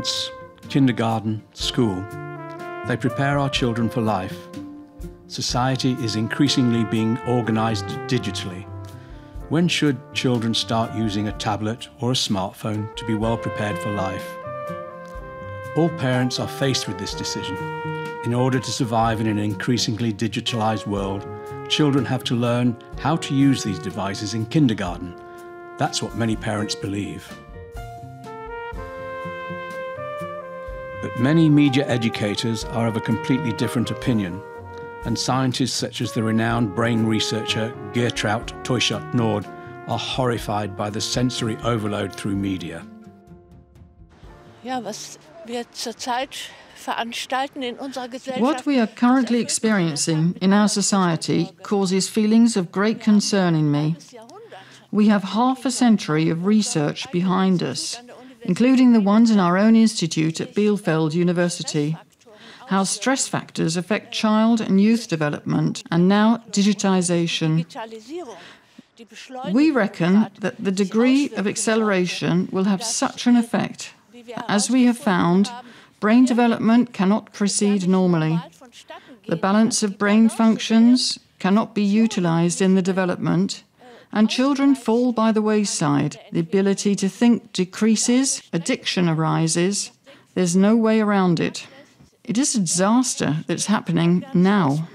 parents, kindergarten, school, they prepare our children for life. Society is increasingly being organised digitally. When should children start using a tablet or a smartphone to be well prepared for life? All parents are faced with this decision. In order to survive in an increasingly digitalised world, children have to learn how to use these devices in kindergarten. That's what many parents believe. But many media educators are of a completely different opinion, and scientists such as the renowned brain researcher Teuchert-Noodt are horrified by the sensory overload through media. What we are currently experiencing in our society causes feelings of great concern in me. We have half a century of research behind us, including the ones in our own institute at Bielefeld University. How stress factors affect child and youth development, and now digitization. We reckon that the degree of acceleration will have such an effect. As we have found, brain development cannot proceed normally. The balance of brain functions cannot be utilized in the development, and children fall by the wayside. The ability to think decreases, addiction arises. There's no way around it. It is a disaster that's happening now.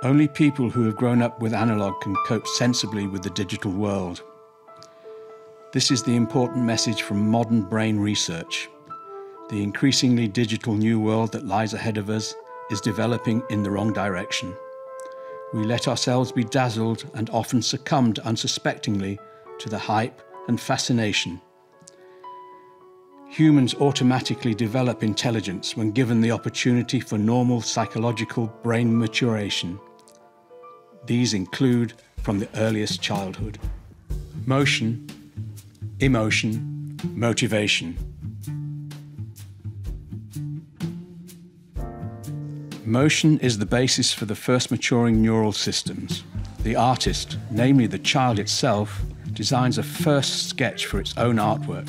Only people who have grown up with analog can cope sensibly with the digital world. This is the important message from modern brain research. The increasingly digital new world that lies ahead of us is developing in the wrong direction. We let ourselves be dazzled and often succumbed unsuspectingly to the hype and fascination. Humans automatically develop intelligence when given the opportunity for normal psychological brain maturation. These include from the earliest childhood. Motion, emotion, motivation. Motion is the basis for the first maturing neural systems. The artist, namely the child itself, designs a first sketch for its own artwork.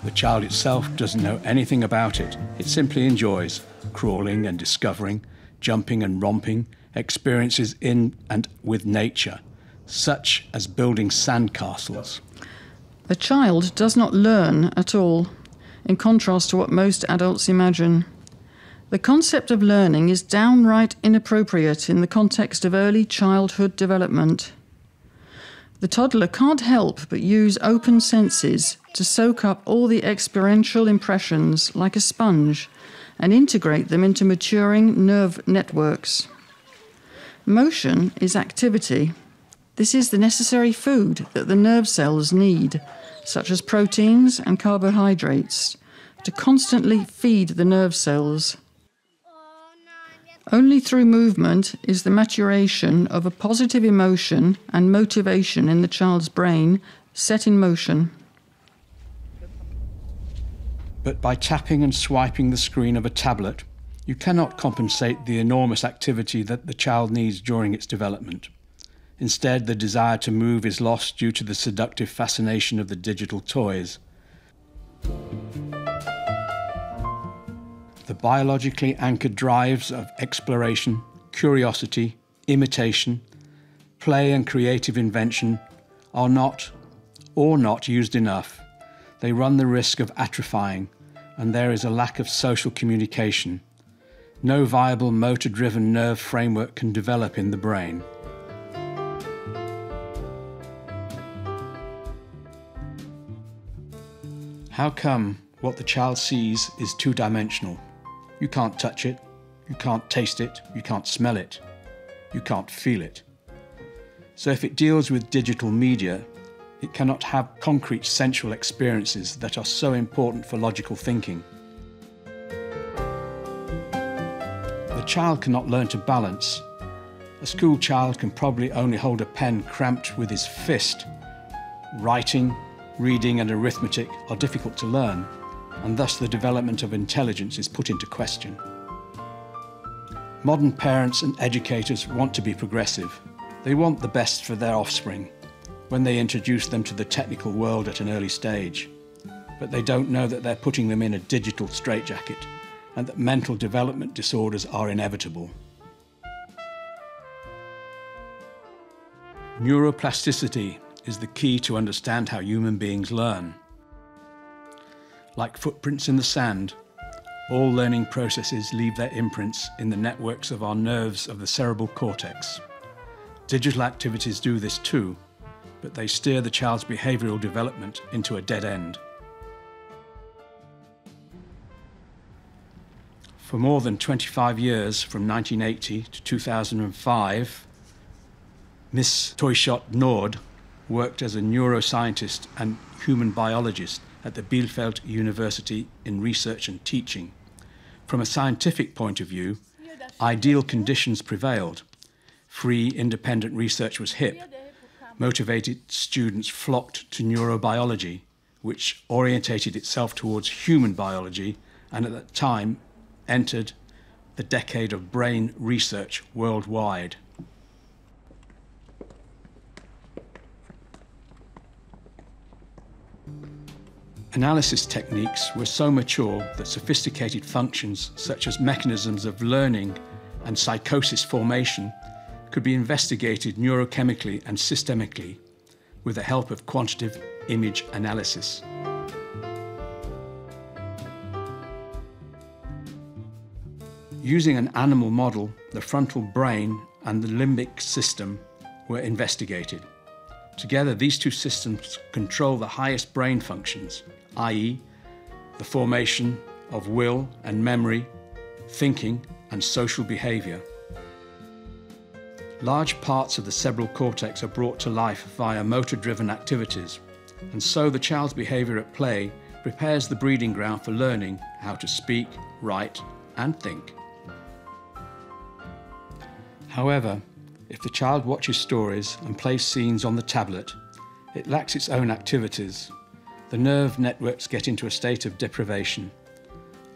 The child itself doesn't know anything about it. It simply enjoys crawling and discovering, jumping and romping, experiences in and with nature, such as building sandcastles. A child does not learn at all, in contrast to what most adults imagine. The concept of learning is downright inappropriate in the context of early childhood development. The toddler can't help but use open senses to soak up all the experiential impressions like a sponge and integrate them into maturing nerve networks. Motion is activity. This is the necessary food that the nerve cells need, such as proteins and carbohydrates, to constantly feed the nerve cells. Only through movement is the maturation of a positive emotion and motivation in the child's brain set in motion. But by tapping and swiping the screen of a tablet, you cannot compensate the enormous activity that the child needs during its development. Instead, the desire to move is lost due to the seductive fascination of the digital toys. The biologically anchored drives of exploration, curiosity, imitation, play and creative invention are not used enough. They run the risk of atrophying, and there is a lack of social communication. No viable motor-driven nerve framework can develop in the brain. How come what the child sees is two-dimensional? You can't touch it, you can't taste it, you can't smell it, you can't feel it. So if it deals with digital media, it cannot have concrete sensual experiences that are so important for logical thinking. The child cannot learn to balance. A school child can probably only hold a pen cramped with his fist. Writing, reading and arithmetic are difficult to learn, and thus the development of intelligence is put into question. Modern parents and educators want to be progressive. They want the best for their offspring. when they introduce them to the technical world at an early stage, but they don't know that they're putting them in a digital straitjacket and that mental development disorders are inevitable. Neuroplasticity is the key to understand how human beings learn. Like footprints in the sand, all learning processes leave their imprints in the networks of our nerves of the cerebral cortex. Digital activities do this too, but they steer the child's behavioural development into a dead end. For more than 25 years, from 1980 to 2005, Miss Teuchert-Noodt worked as a neuroscientist and human biologist at the Bielefeld University in research and teaching. From a scientific point of view, ideal conditions prevailed. Free, independent research was hip. Motivated students flocked to neurobiology, which orientated itself towards human biology and at that time entered the decade of brain research worldwide. Analysis techniques were so mature that sophisticated functions such as mechanisms of learning and psychosis formation could be investigated neurochemically and systemically with the help of quantitative image analysis. Using an animal model, the frontal brain and the limbic system were investigated. Together, these two systems control the highest brain functions, i.e., the formation of will and memory, thinking and social behaviour. Large parts of the cerebral cortex are brought to life via motor-driven activities, and so the child's behaviour at play prepares the breeding ground for learning how to speak, write and think. However, if the child watches stories and plays scenes on the tablet, it lacks its own activities. The nerve networks get into a state of deprivation.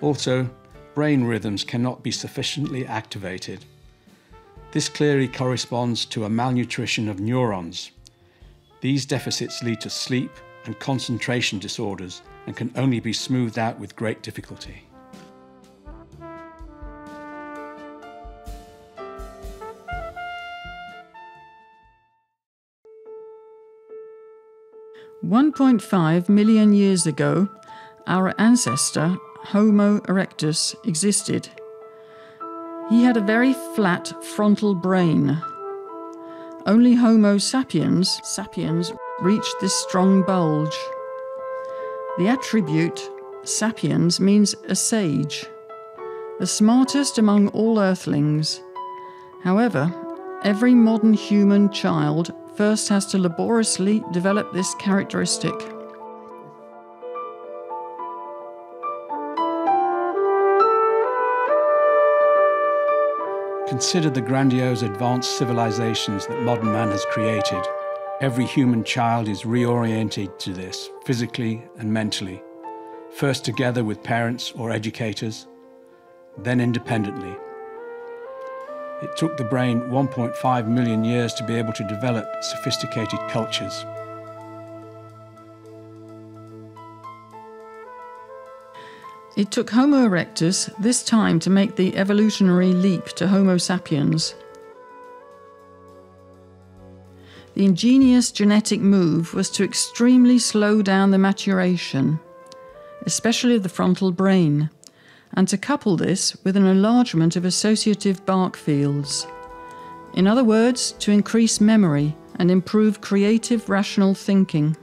Also, brain rhythms cannot be sufficiently activated. This clearly corresponds to a malnutrition of neurons. These deficits lead to sleep and concentration disorders and can only be smoothed out with great difficulty. $1.5 million years ago, our ancestor, Homo erectus, existed. He had a very flat frontal brain. Only Homo sapiens reached this strong bulge. The attribute sapiens means a sage, the smartest among all earthlings. However, every modern human child first has to laboriously develop this characteristic. Consider the grandiose advanced civilizations that modern man has created. Every human child is reoriented to this, physically and mentally, first together with parents or educators, then independently. It took the brain 1.5 million years to be able to develop sophisticated cultures. It took Homo erectus this time to make the evolutionary leap to Homo sapiens. The ingenious genetic move was to extremely slow down the maturation, especially of the frontal brain, and to couple this with an enlargement of associative bark fields. In other words, to increase memory and improve creative, rational thinking.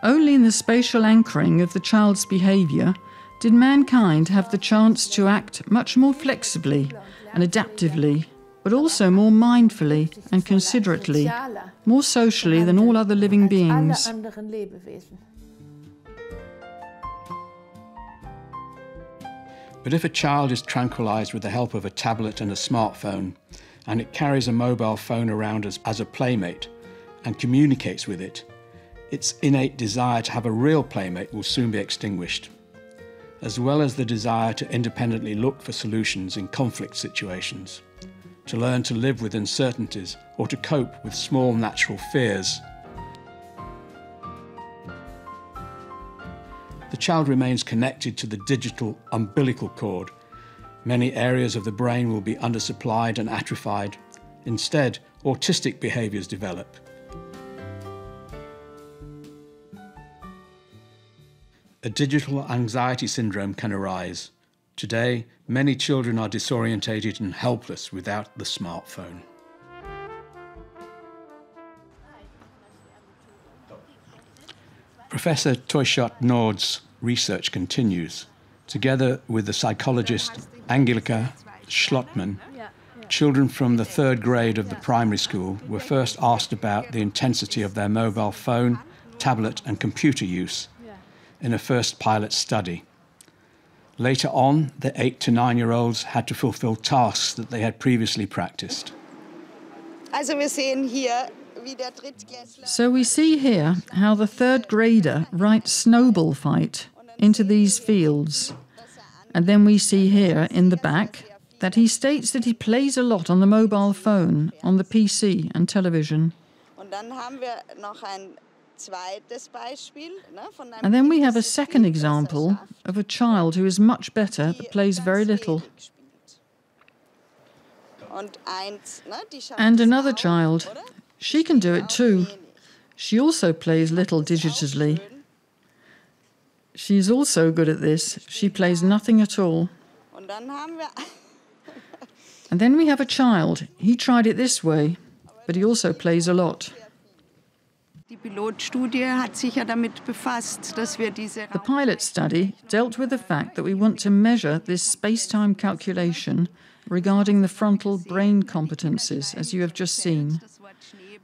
Only in the spatial anchoring of the child's behaviour did mankind have the chance to act much more flexibly and adaptively, but also more mindfully and considerately, more socially than all other living beings. But if a child is tranquilized with the help of a tablet and a smartphone, and it carries a mobile phone around as a playmate and communicates with it, its innate desire to have a real playmate will soon be extinguished, as well as the desire to independently look for solutions in conflict situations. to learn to live with uncertainties or to cope with small natural fears. The child remains connected to the digital umbilical cord. Many areas of the brain will be undersupplied and atrophied. Instead, autistic behaviours develop. A digital anxiety syndrome can arise. Today, many children are disorientated and helpless without the smartphone. Professor Teuchert-Noodt's research continues. Together with the psychologist Angelika Schlottmann, children from the third grade of the primary school were first asked about the intensity of their mobile phone, tablet and computer use in a first pilot study. Later on, the 8 to 9-year-olds had to fulfill tasks that they had previously practiced. So we see here how the third grader writes snowball fight into these fields. And then we see here in the back that he states that he plays a lot on the mobile phone, on the PC and television. And then we have a second example of a child who is much better, that plays very little. And another child, she can do it too. She also plays little digitally. She's also good at this. She plays nothing at all. And then we have a child. He tried it this way, but he also plays a lot. The pilot study dealt with the fact that we want to measure this space-time calculation regarding the frontal brain competencies, as you have just seen.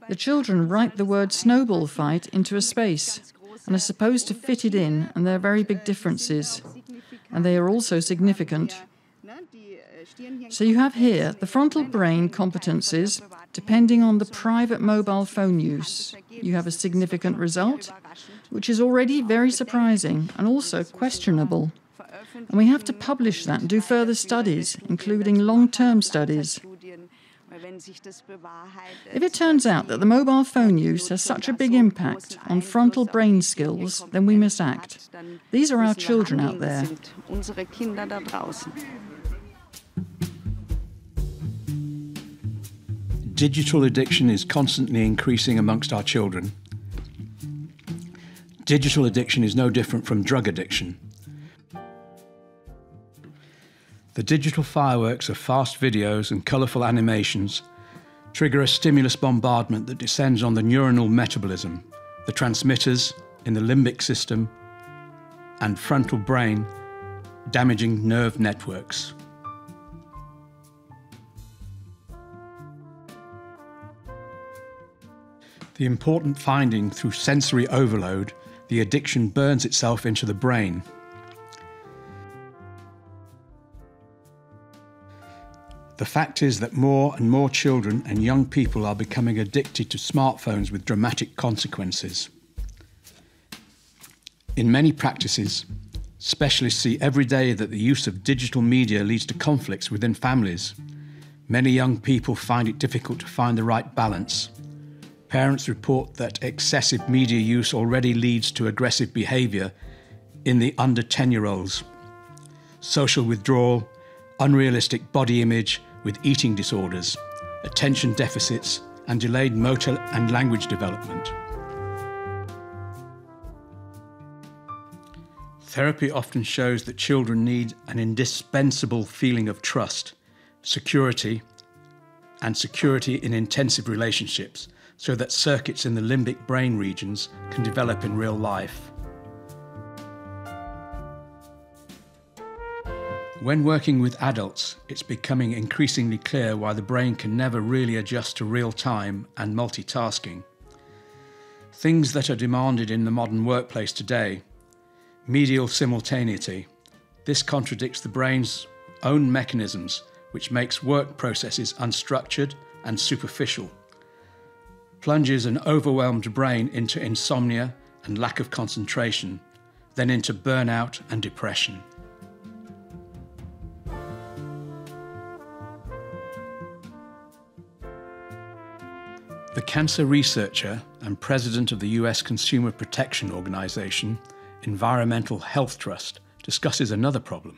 The children write the word snowball fight into a space and are supposed to fit it in, and there are very big differences, and they are also significant. So you have here the frontal brain competencies depending on the private mobile phone use. You have a significant result, which is already very surprising and also questionable. And we have to publish that and do further studies, including long-term studies. If it turns out that the mobile phone use has such a big impact on frontal brain skills, then we must act. These are our children out there. Digital addiction is constantly increasing amongst our children. Digital addiction is no different from drug addiction. The digital fireworks of fast videos and colourful animations trigger a stimulus bombardment that descends on the neuronal metabolism, the transmitters in the limbic system and frontal brain, damaging nerve networks. The important finding through sensory overload, the addiction burns itself into the brain. The fact is that more and more children and young people are becoming addicted to smartphones with dramatic consequences. In many practices, specialists see every day that the use of digital media leads to conflicts within families. Many young people find it difficult to find the right balance. Parents report that excessive media use already leads to aggressive behaviour in the under 10-year-olds. Social withdrawal, unrealistic body image with eating disorders, attention deficits, and delayed motor and language development. Therapy often shows that children need an indispensable feeling of trust, security, and security in intensive relationships, so that circuits in the limbic brain regions can develop in real life. When working with adults, it's becoming increasingly clear why the brain can never really adjust to real time and multitasking. Things that are demanded in the modern workplace today: medial simultaneity. This contradicts the brain's own mechanisms, which makes work processes unstructured and superficial, plunges an overwhelmed brain into insomnia and lack of concentration, then into burnout and depression. cancer researcher and president of the US consumer protection organization, Environmental Health Trust, discusses another problem.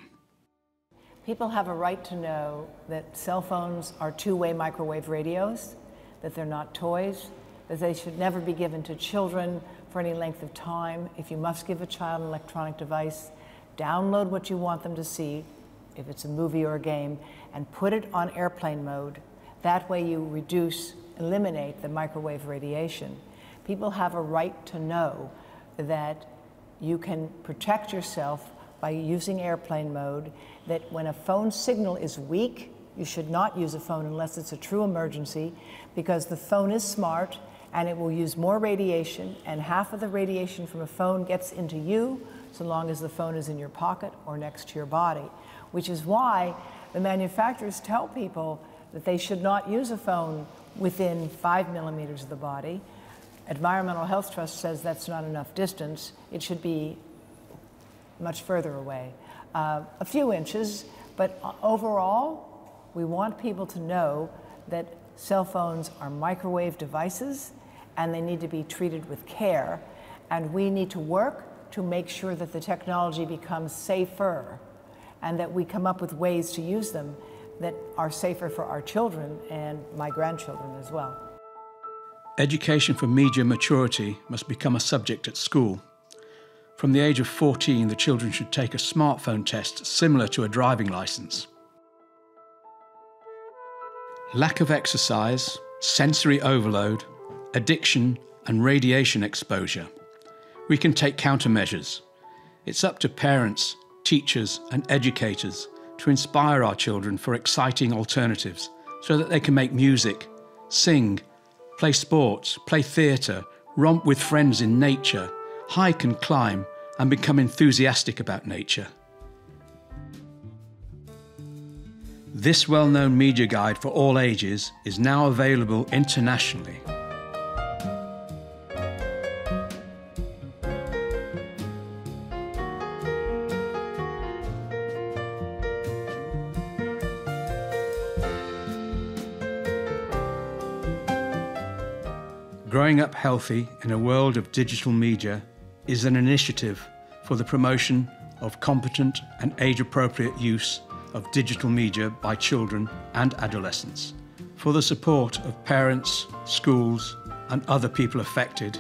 People have a right to know that cell phones are two-way microwave radios, that they're not toys, that they should never be given to children for any length of time. If you must give a child an electronic device, download what you want them to see, if it's a movie or a game, and put it on airplane mode. That way you eliminate the microwave radiation. People have a right to know that you can protect yourself by using airplane mode, that when a phone signal is weak, you should not use a phone unless it's a true emergency, because the phone is smart and it will use more radiation, and half of the radiation from a phone gets into you so long as the phone is in your pocket or next to your body, which is why the manufacturers tell people that they should not use a phone within 5 millimeters of the body. Environmental Health Trust says that's not enough distance. It should be much further away, a few inches, but overall, we want people to know that cell phones are microwave devices and they need to be treated with care, and we need to work to make sure that the technology becomes safer and that we come up with ways to use them that are safer for our children and my grandchildren as well. Education for media maturity must become a subject at school. From the age of 14, the children should take a smartphone test similar to a driving license. Lack of exercise, sensory overload, addiction, and radiation exposure. We can take countermeasures. It's up to parents, teachers, and educators to inspire our children for exciting alternatives so that they can make music, sing, play sports, play theatre, romp with friends in nature, hike and climb, and become enthusiastic about nature. This well-known media guide for all ages is now available internationally. Growing Up Healthy in a World of Digital Media is an initiative for the promotion of competent and age-appropriate use of digital media by children and adolescents, for the support of parents, schools, and other people affected,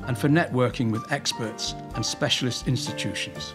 and for networking with experts and specialist institutions.